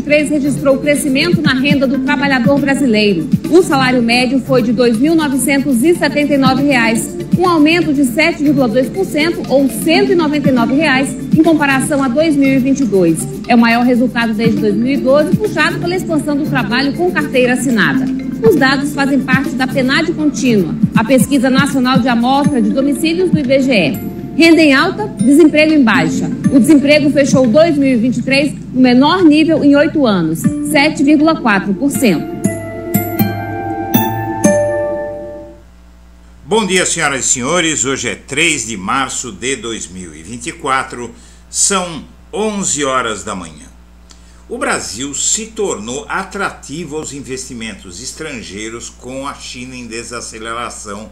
2023 registrou crescimento na renda do trabalhador brasileiro. O salário médio foi de R$ 2.979, um aumento de 7,2% ou R$ 199 em comparação a 2022. É o maior resultado desde 2012, puxado pela expansão do trabalho com carteira assinada. Os dados fazem parte da PNAD contínua, a Pesquisa Nacional de Amostra de Domicílios do IBGE. Renda em alta, desemprego em baixa. O desemprego fechou 2023 no menor nível em 8 anos, 7,4%. Bom dia, senhoras e senhores. Hoje é 3 de março de 2024, são 11 horas da manhã. O Brasil se tornou atrativo aos investimentos estrangeiros com a China em desaceleração,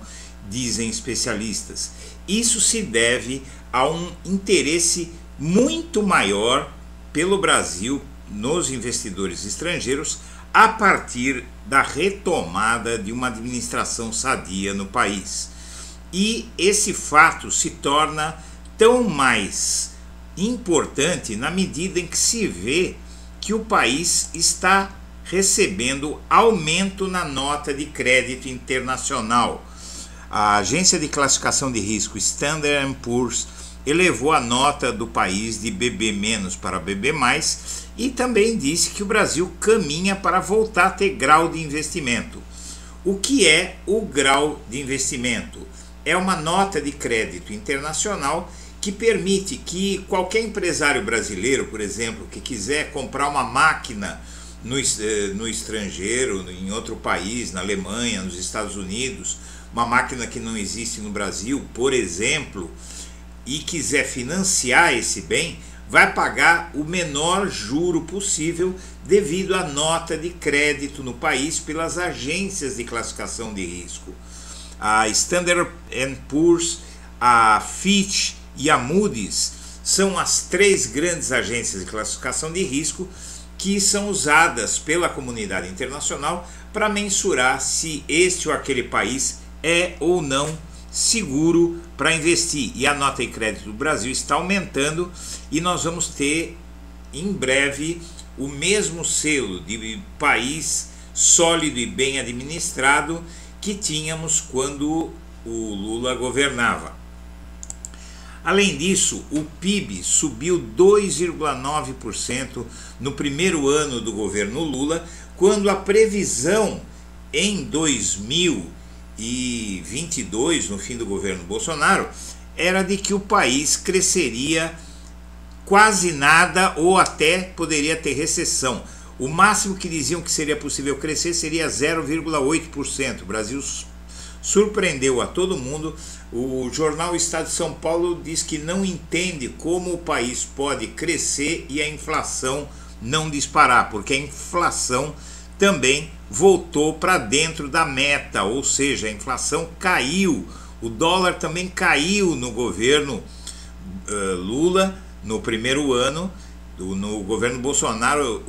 dizem especialistas. Isso se deve a um interesse muito maior pelo Brasil nos investidores estrangeiros a partir da retomada de uma administração sadia no país. E esse fato se torna tão mais importante na medida em que se vê que o país está recebendo aumento na nota de crédito internacional. A agência de classificação de risco Standard & Poor's elevou a nota do país de BB- para BB+, e também disse que o Brasil caminha para voltar a ter grau de investimento. O que é o grau de investimento? É uma nota de crédito internacional que permite que qualquer empresário brasileiro, por exemplo, que quiser comprar uma máquina no estrangeiro, em outro país, na Alemanha, nos Estados Unidos, uma máquina que não existe no Brasil, por exemplo, e quiser financiar esse bem, vai pagar o menor juro possível devido à nota de crédito no país pelas agências de classificação de risco. A Standard & Poor's, a Fitch e a Moody's são as 3 grandes agências de classificação de risco que são usadas pela comunidade internacional para mensurar se este ou aquele país é ou não seguro para investir. E a nota de crédito do Brasil está aumentando e nós vamos ter em breve o mesmo selo de país sólido e bem administrado que tínhamos quando o Lula governava. Além disso, o PIB subiu 2,9% no primeiro ano do governo Lula, quando a previsão em 2022, no fim do governo Bolsonaro, era de que o país cresceria quase nada ou até poderia ter recessão. O máximo que diziam que seria possível crescer seria 0,8%. O Brasil surpreendeu a todo mundo. O jornal Estado de São Paulo diz que não entende como o país pode crescer e a inflação não disparar, porque a inflação também voltou para dentro da meta, ou seja, a inflação caiu. O dólar também caiu no governo Lula, no primeiro ano. No governo Bolsonaro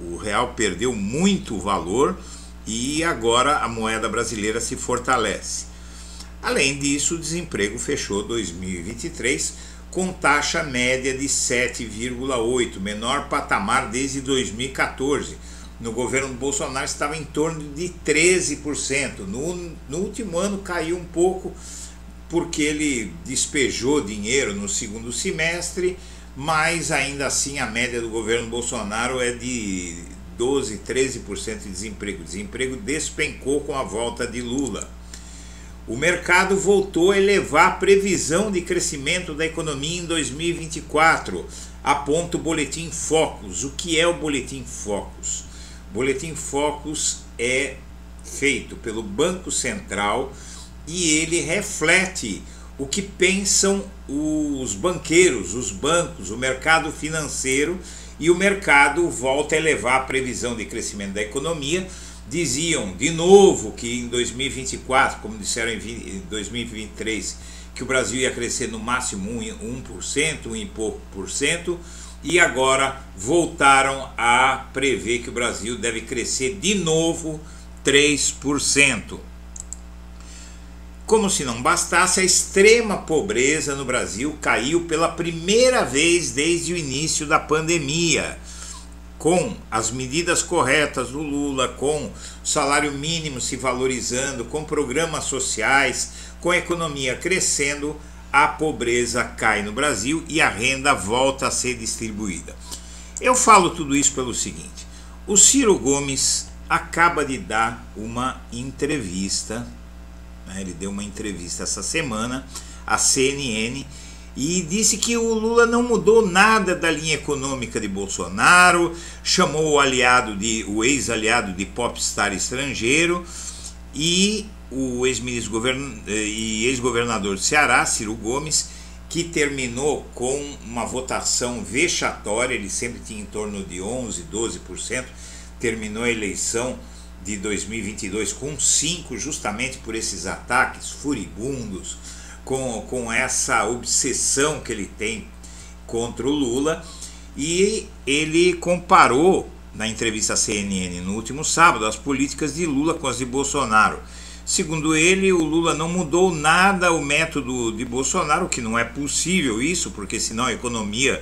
o real perdeu muito valor e agora a moeda brasileira se fortalece. Além disso, o desemprego fechou 2023 com taxa média de 7,8%, menor patamar desde 2014. No governo Bolsonaro estava em torno de 13%. No último ano caiu um pouco porque ele despejou dinheiro no segundo semestre, mas ainda assim a média do governo Bolsonaro é de 12%, 13% de desemprego. O desemprego despencou com a volta de Lula. O mercado voltou a elevar a previsão de crescimento da economia em 2024, aponta o Boletim Focus. O que é o Boletim Focus? O Boletim Focus é feito pelo Banco Central e ele reflete o que pensam os banqueiros, os bancos, o mercado financeiro, e o mercado volta a elevar a previsão de crescimento da economia. Diziam de novo que em 2024, como disseram em 2023, que o Brasil ia crescer no máximo 1%, 1 e pouco por cento, e agora voltaram a prever que o Brasil deve crescer de novo 3%. Como se não bastasse, a extrema pobreza no Brasil caiu pela primeira vez desde o início da pandemia. com as medidas corretas do Lula, com o salário mínimo se valorizando, com programas sociais, com a economia crescendo, a pobreza cai no Brasil e a renda volta a ser distribuída. Eu falo tudo isso pelo seguinte: o Ciro Gomes acaba de dar uma entrevista, né? Ele deu uma entrevista essa semana à CNN e disse que o Lula não mudou nada da linha econômica de Bolsonaro, chamou o ex-aliado de popstar estrangeiro, e o ex-governador do Ceará, Ciro Gomes, que terminou com uma votação vexatória, ele sempre tinha em torno de 11%, 12%, terminou a eleição de 2022 com 5%, justamente por esses ataques furibundos, com essa obsessão que ele tem contra o Lula. E ele comparou na entrevista à CNN no último sábado as políticas de Lula com as de Bolsonaro. Segundo ele, o Lula não mudou nada o método de Bolsonaro, que não é possível isso, porque senão a economia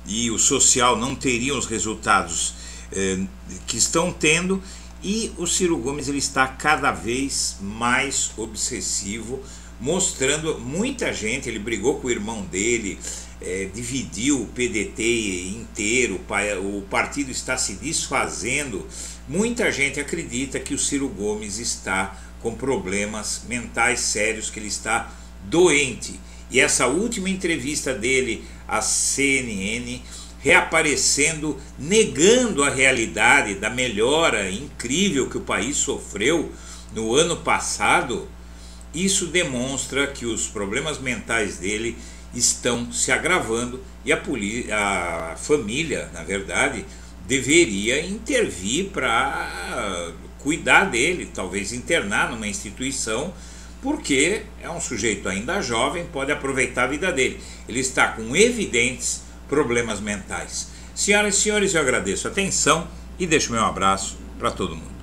e o social não teriam os resultados que estão tendo. E o Ciro Gomes ele está cada vez mais obsessivo, mostrando muita gente. Ele brigou com o irmão dele, dividiu o PDT inteiro, o partido está se desfazendo. Muita gente acredita que o Ciro Gomes está com problemas mentais sérios, que ele está doente. E essa última entrevista dele à CNN, reaparecendo, negando a realidade da melhora incrível que o país sofreu no ano passado, isso demonstra que os problemas mentais dele estão se agravando e a família, na verdade, deveria intervir para cuidar dele, talvez internar numa instituição, porque é um sujeito ainda jovem, pode aproveitar a vida dele. Ele está com evidentes problemas mentais. Senhoras e senhores, eu agradeço a atenção e deixo meu abraço para todo mundo.